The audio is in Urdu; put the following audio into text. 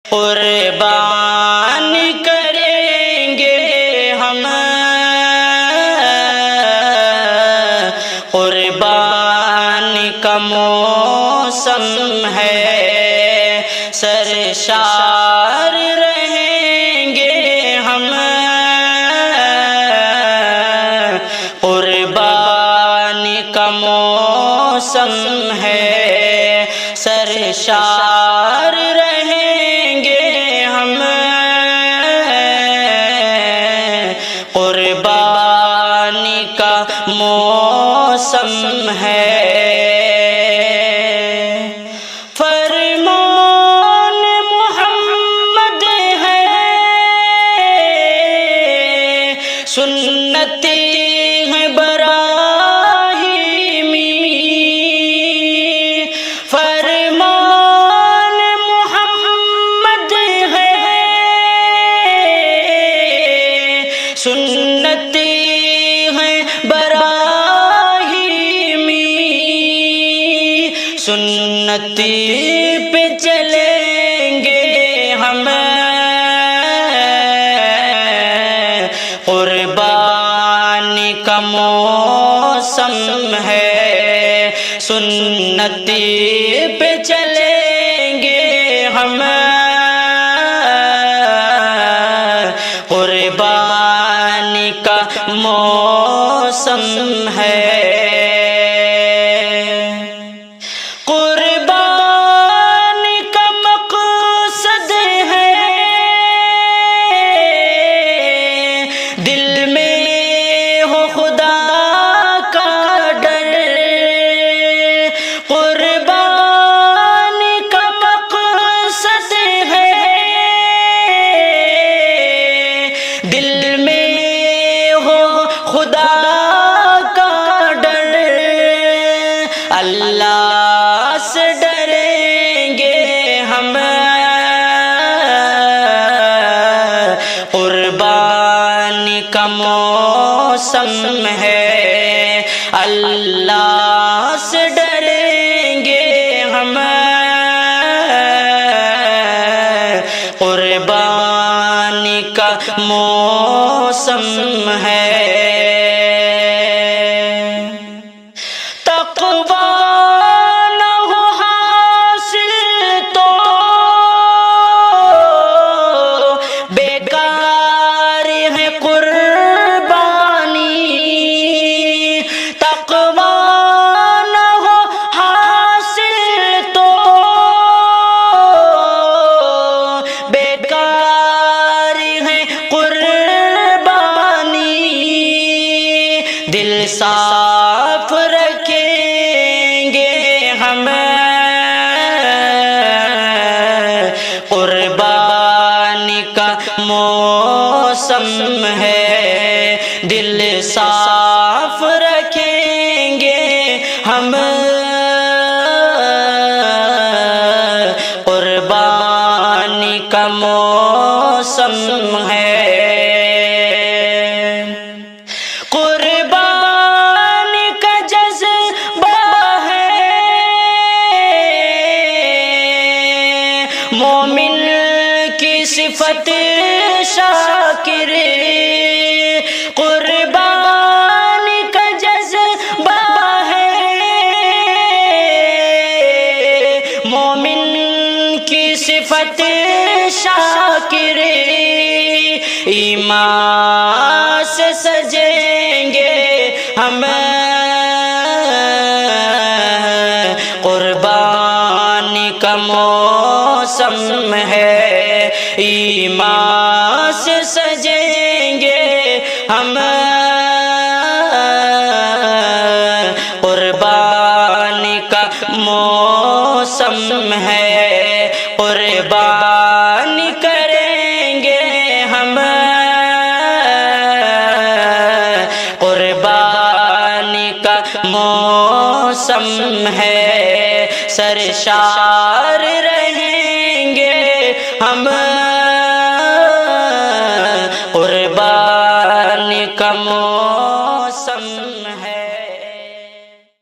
قربان کریں گے ہم، قربان کا موسم ہے، سرشار رہیں گے ہم، قربان کا موسم ہے، سرشار رہیں گے ہم، قربان کا موسم ہے۔ فرمان محمد ہے، سنتی ہے براہیمی، فرمان محمد ہے، سنتی ہے براہیمی، سنتی پہ چلیں گے ہم، قربان کا موسم ہے، سنتی پہ چلیں گے ہم، قربان کا موسم ہے۔ قربان کا مقصد ہے، دل میں ہو خدا کا ڈر، قربان کا مقصد ہے، دل میں ہو خدا کا ڈر، اللہ سے ڈریں گے ہم، قربان کا موسم ہے، اللہ سے ڈریں گے ہم، قربان کا موسم ہے۔ تقویٰ نہ ہو حاصل تو بیکار ہے قربانی، تقویٰ نہ ہو حاصل تو بیکار ہے قربانی، دل صاف رکھیں گے ہم، قربان کا موسم ہے، دل صاف رکھیں گے ہم، قربان کا موسم ہے۔ قربان کا جذبہ ہے، مومن کی صفت شاکر، قربان کا جذبہ ہے، مومن کی صفت شاکر، ایمان سے سجیں گے ہم، قربان کا موسم ہے، ایمان سے سجیں گے ہم، قربان کا موسم ہے، قربان کریں گے ہم، قربان کا موسم ہے، سرشار رہیں گے ہم۔